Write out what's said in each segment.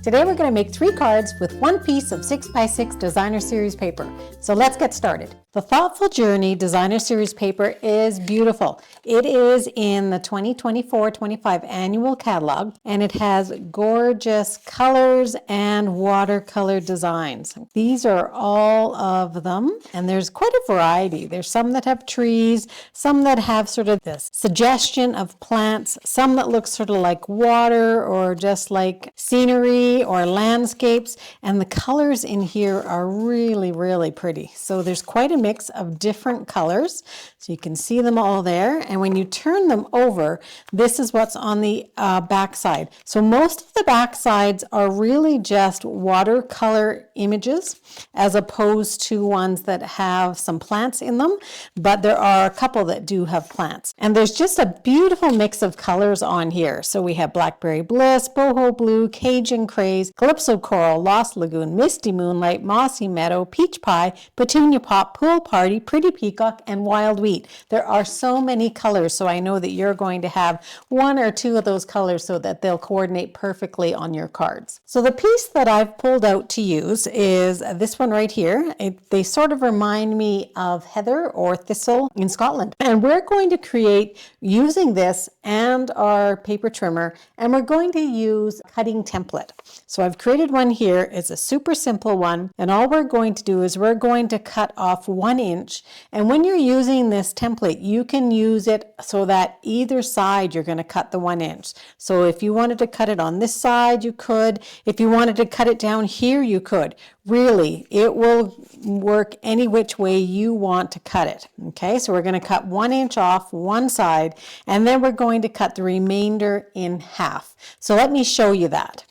Today we're going to make 3 cards with one piece of 6x6 designer series paper. So let's get started. The Thoughtful Journey designer series paper is beautiful. It is in the 2024-25 annual catalog and it has gorgeous colors and watercolor designs. These are all of them and there's quite a variety. There's some that have trees, some that have sort of this suggestion of plants, some that look sort of like water or just like scenery or landscapes, and the colors in here are really, really pretty. So there's quite a mix of different colors. So you can see them all there. And when you turn them over, this is what's on the back side. So most of the back sides are really just watercolor images as opposed to ones that have some plants in them, but there are a couple that do have plants. And there's just a beautiful mix of colors on here. So we have Blackberry Bliss, Boho Blue, Cajun Craze, Calypso Coral, Lost Lagoon, Misty Moonlight, Mossy Meadow, Peach Pie, Petunia Pop, Pool Party, Pretty Peacock, and Wild Wheat. There are so many colors, so I know that you're going to have 1 or 2 of those colors so that they'll coordinate perfectly on your cards. So the piece that I've pulled out to use is this one right here. They sort of remind me of heather or thistle in Scotland. And we're going to create using this and our paper trimmer, and we're going to use a cutting template. So I've created one here. It's a super simple one, and all we're going to do is we're going to cut off 1 inch. And when you're using this template, you can use it so that either side you're going to cut the 1 inch. So if you wanted to cut it on this side, you could. If you wanted to cut it down here, you could. Really, it will work any which way you want to cut it. Okay, so we're going to cut 1 inch off one side, and then we're going to cut the remainder in half. So let me show you that.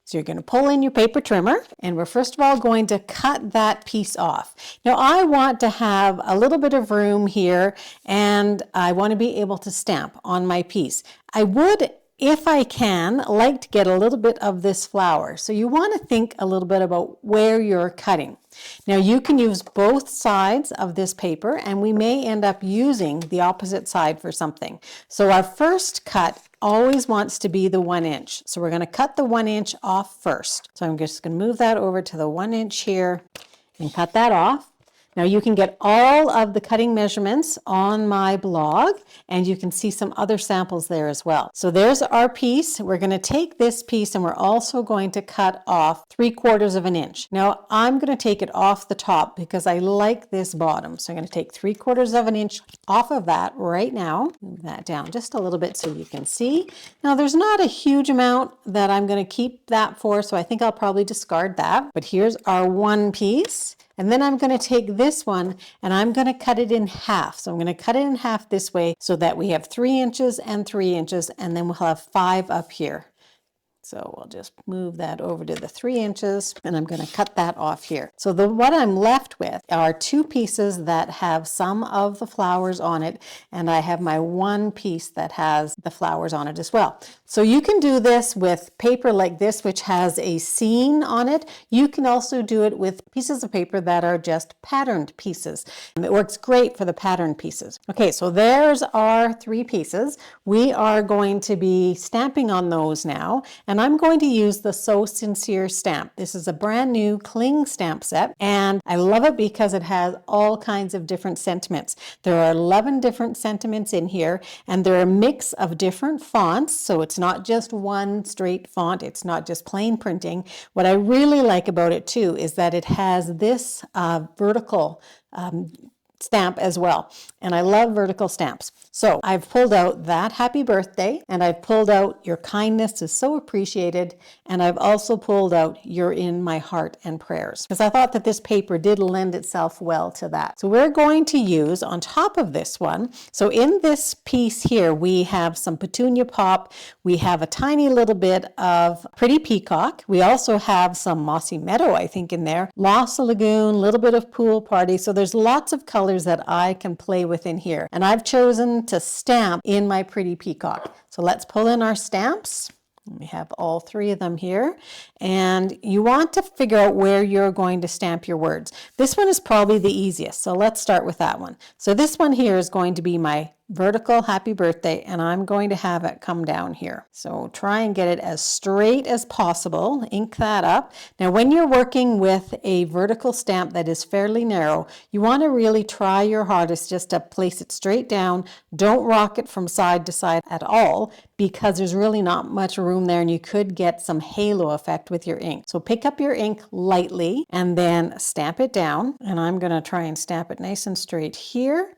So you're going to pull in your paper trimmer, and we're first of all going to cut that piece off. Now I want to have a little bit of room here, and I want to be able to stamp on my piece. I would, if I can, like to get a little bit of this flower. So you want to think a little bit about where you're cutting. Now you can use both sides of this paper, and we may end up using the opposite side for something. So our first cut always wants to be the 1 inch. So we're going to cut the 1 inch off first. So I'm just going to move that over to the 1 inch here and cut that off. Now you can get all of the cutting measurements on my blog, and you can see some other samples there as well. So there's our piece. We're going to take this piece and we're also going to cut off 3/4 of an inch. Now I'm going to take it off the top because I like this bottom. So I'm going to take 3/4 of an inch off of that right now. Move that down just a little bit so you can see. Now there's not a huge amount that I'm going to keep that for, so I think I'll probably discard that. But here's our one piece. And then I'm going to take this one and I'm going to cut it in half. So I'm going to cut it in half this way so that we have 3 inches and 3 inches, and then we'll have 5 up here. So we'll just move that over to the 3 inches, and I'm going to cut that off here. So what I'm left with are 2 pieces that have some of the flowers on it, and I have my one piece that has the flowers on it as well. So you can do this with paper like this, which has a scene on it. You can also do it with pieces of paper that are just patterned pieces. It works great for the patterned pieces. Okay, so there's our 3 pieces. We are going to be stamping on those now. And I'm going to use the So Sincere stamp. This is a brand new cling stamp set, and I love it because it has all kinds of different sentiments. There are 11 different sentiments in here, and they're a mix of different fonts, so it's not just one straight font. It's not just plain printing. What I really like about it too is that it has this vertical stamp as well. And I love vertical stamps. So I've pulled out that happy birthday, and I've pulled out your kindness is so appreciated, and I've also pulled out you're in my heart and prayers, because I thought that this paper did lend itself well to that. So we're going to use on top of this one, so in this piece here we have some Petunia Pop, we have a tiny little bit of Pretty Peacock, we also have some Mossy Meadow I think in there, Lost Lagoon, a little bit of Pool Party. So there's lots of colors that I can play with in here, and I've chosen to stamp in my Pretty Peacock. So let's pull in our stamps. We have all 3 of them here, and you want to figure out where you're going to stamp your words. This one is probably the easiest, so let's start with that one. So this one here is going to be my vertical happy birthday, and I'm going to have it come down here. So try and get it as straight as possible. Ink that up. Now, when you're working with a vertical stamp that is fairly narrow, you want to really try your hardest just to place it straight down. Don't rock it from side to side at all, because there's really not much room there and you could get some halo effect with your ink. So pick up your ink lightly and then stamp it down. And I'm going to try and stamp it nice and straight here.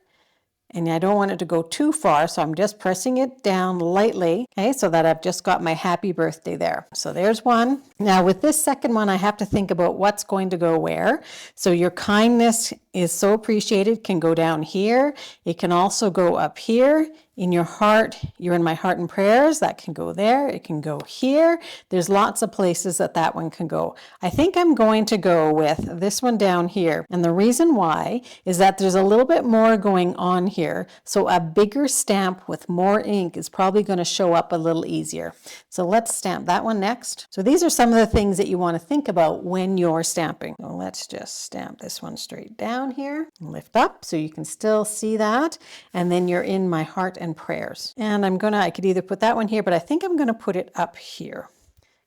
And I don't want it to go too far, so I'm just pressing it down lightly, okay, so that I've just got my happy birthday there. So there's one. Now with this second one, I have to think about what's going to go where. So your kindness is so appreciated can go down here. It can also go up here. In your heart, you're in my heart and prayers, that can go there. It can go here. There's lots of places that one can go. I think I'm going to go with this one down here. And the reason why is that there's a little bit more going on here. So a bigger stamp with more ink is probably going to show up a little easier. So let's stamp that one next. So these are some of the things that you want to think about when you're stamping. So let's just stamp this one straight down here. Lift up so you can still see that. And then you're in my heart and prayers. And I could either put that one here, but I think I'm going to put it up here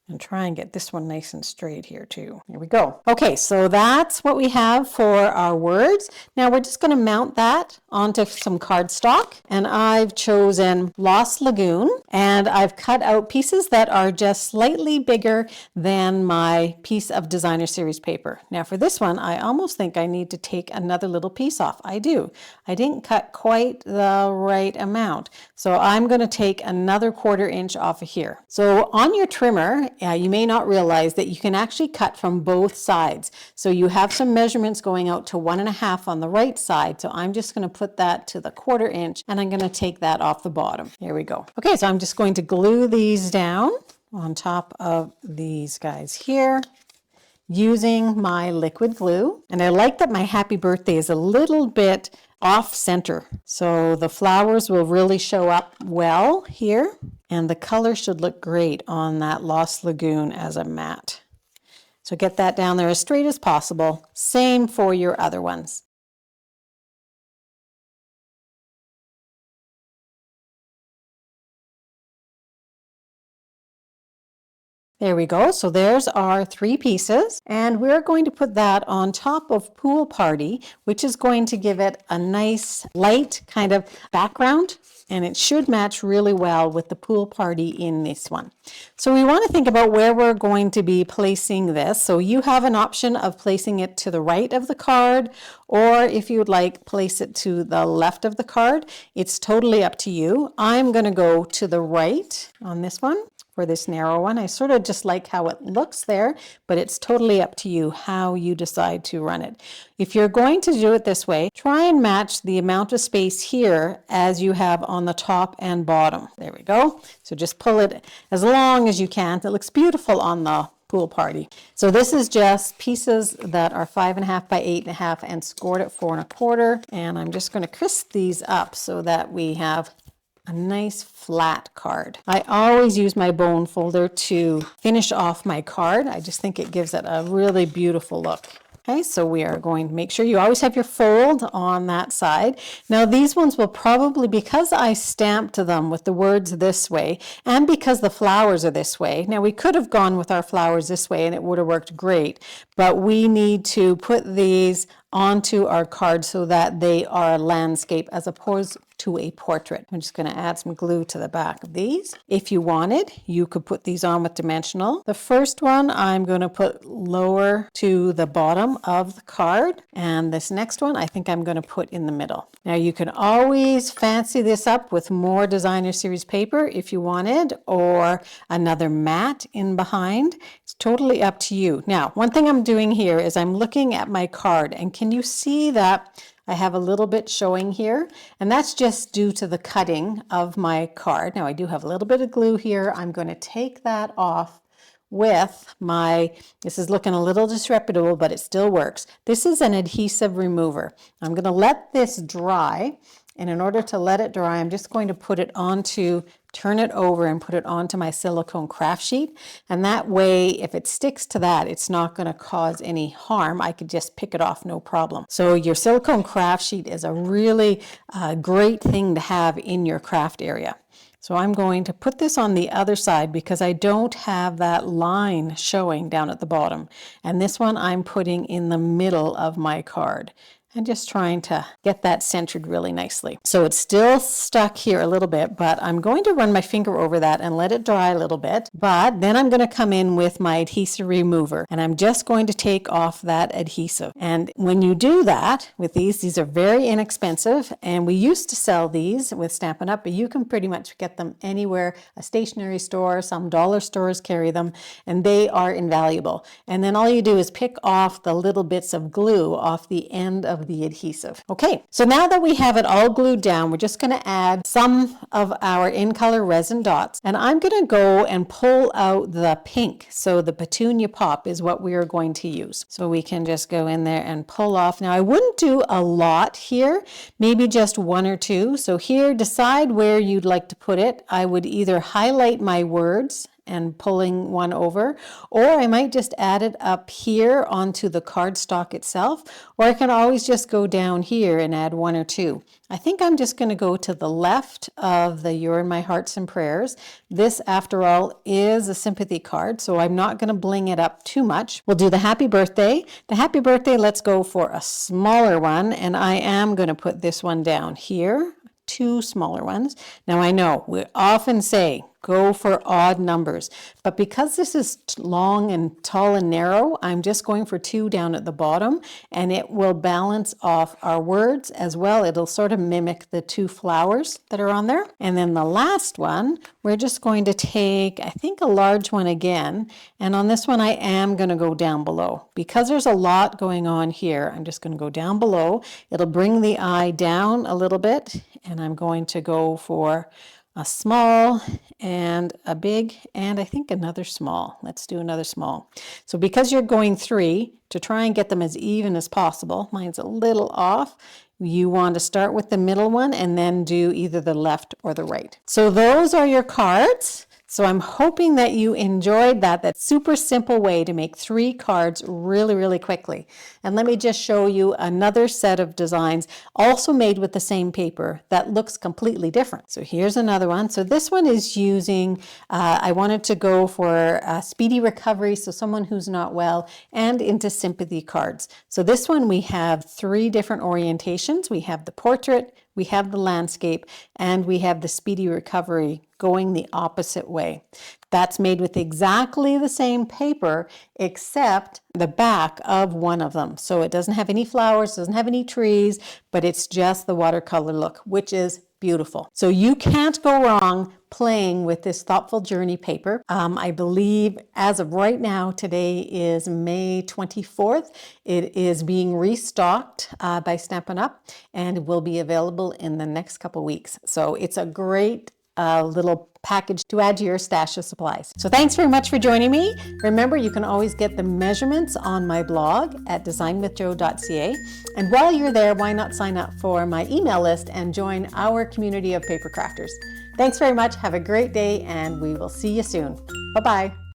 and try and get this one nice and straight here too. Here we go. Okay, so that's what we have for our words. Now we're just going to mount that onto some cardstock, and I've chosen Lost Lagoon, and I've cut out pieces that are just slightly bigger than my piece of designer series paper. Now for this one, I almost think I need to take another little piece off. I do. I didn't cut quite the right amount. So I'm going to take another 1/4 inch off of here. So on your trimmer, you may not realize that you can actually cut from both sides. So you have some measurements going out to 1.5 on the right side. So I'm just going to put that to the 1/4 inch, and I'm going to take that off the bottom. Here we go. Okay, so I'm just going to glue these down on top of these guys here using my liquid glue. And I like that my happy birthday is a little bit off center. So the flowers will really show up well here, and the color should look great on that Lost Lagoon as a matte. So get that down there as straight as possible. Same for your other ones. There we go. So there's our 3 pieces, and we're going to put that on top of Pool Party, which is going to give it a nice light kind of background, and it should match really well with the Pool Party in this one. So we want to think about where we're going to be placing this. So you have an option of placing it to the right of the card, or if you would like, place it to the left of the card. It's totally up to you. I'm going to go to the right on this one. For this narrow one, I sort of just like how it looks there, but it's totally up to you how you decide to run it. If you're going to do it this way, try and match the amount of space here as you have on the top and bottom. There we go. So just pull it as long as you can. It looks beautiful on the Pool Party. So this is just pieces that are 5.5 by 8.5 and scored at 4 1/4. And I'm just going to crisp these up so that we have a nice flat card. I always use my bone folder to finish off my card. I just think it gives it a really beautiful look. Okay, so we are going to make sure you always have your fold on that side. Now these ones will probably, because I stamped them with the words this way, and because the flowers are this way, now we could have gone with our flowers this way and it would have worked great, but we need to put these onto our card so that they are a landscape as opposed to a portrait. I'm just going to add some glue to the back of these. If you wanted, you could put these on with dimensional. The first one I'm going to put lower to the bottom of the card, and this next one I think I'm going to put in the middle. Now you can always fancy this up with more designer series paper if you wanted, or another mat in behind. It's totally up to you. Now, one thing I'm doing here is I'm looking at my card, and can you see that I have a little bit showing here? And that's just due to the cutting of my card. Now I do have a little bit of glue here. I'm going to take that off with my, this is looking a little disreputable, but it still works. This is an adhesive remover. I'm going to let this dry, And in order to let it dry, I'm just going to put it onto, turn it over and put it onto my silicone craft sheet. And that way, if it sticks to that, it's not going to cause any harm. I could just pick it off, no problem. So your silicone craft sheet is a really great thing to have in your craft area. So I'm going to put this on the other side because I don't have that line showing down at the bottom. And this one I'm putting in the middle of my card. And just trying to get that centered really nicely. So it's still stuck here a little bit, but I'm going to run my finger over that and let it dry a little bit. But then I'm going to come in with my adhesive remover and I'm just going to take off that adhesive. And when you do that with these are very inexpensive, and we used to sell these with Stampin' Up, but you can pretty much get them anywhere. A stationery store, some dollar stores carry them, and they are invaluable. And then all you do is pick off the little bits of glue off the end of the adhesive. Okay, so now that we have it all glued down, we're just going to add some of our in color resin dots, and I'm going to go and pull out the pink. So the petunia pop is what we are going to use. So we can just go in there and pull off. Now I wouldn't do a lot here, maybe just one or two. So here, decide where you'd like to put it. I would either highlight my words and pulling one over, or I might just add it up here onto the cardstock itself, or I can always just go down here and add one or two. I think I'm just going to go to the left of the You're in My Hearts and Prayers. This, after all, is a sympathy card, so I'm not going to bling it up too much. We'll do the happy birthday. The happy birthday, let's go for a smaller one, and I am going to put this one down here. Two smaller ones. Now I know we often say go for odd numbers, but because this is long and tall and narrow, I'm just going for two down at the bottom, and it will balance off our words as well. It'll sort of mimic the two flowers that are on there. And then the last one, we're just going to take, I think, a large one again, and on this one I am going to go down below. Because there's a lot going on here, I'm just going to go down below. It'll bring the eye down a little bit, and I'm going to go for a small and a big, and I think another small. Let's do another small. So because you're going three, to try and get them as even as possible, mine's a little off, you want to start with the middle one and then do either the left or the right. So those are your cards. So I'm hoping that you enjoyed that. That's super simple way to make 3 cards really, really quickly. And let me just show you another set of designs also made with the same paper that looks completely different. So here's another one. So this one is using, I wanted to go for a speedy recovery, so someone who's not well, and into sympathy cards. So this one we have 3 different orientations. We have the portrait, we have the landscape, and we have the speedy recovery going the opposite way. That's made with exactly the same paper except the back of one of them. So it doesn't have any flowers, doesn't have any trees, but it's just the watercolor look, which is beautiful. So you can't go wrong playing with this Thoughtful Journey paper. I believe as of right now, today is May 24th. It is being restocked by Stampin' Up, and will be available in the next couple weeks. So it's a great little package to add to your stash of supplies. So thanks very much for joining me. Remember, you can always get the measurements on my blog at designwithjo.ca. And while you're there, why not sign up for my email list and join our community of paper crafters. Thanks very much. Have a great day, and we will see you soon. Bye-bye.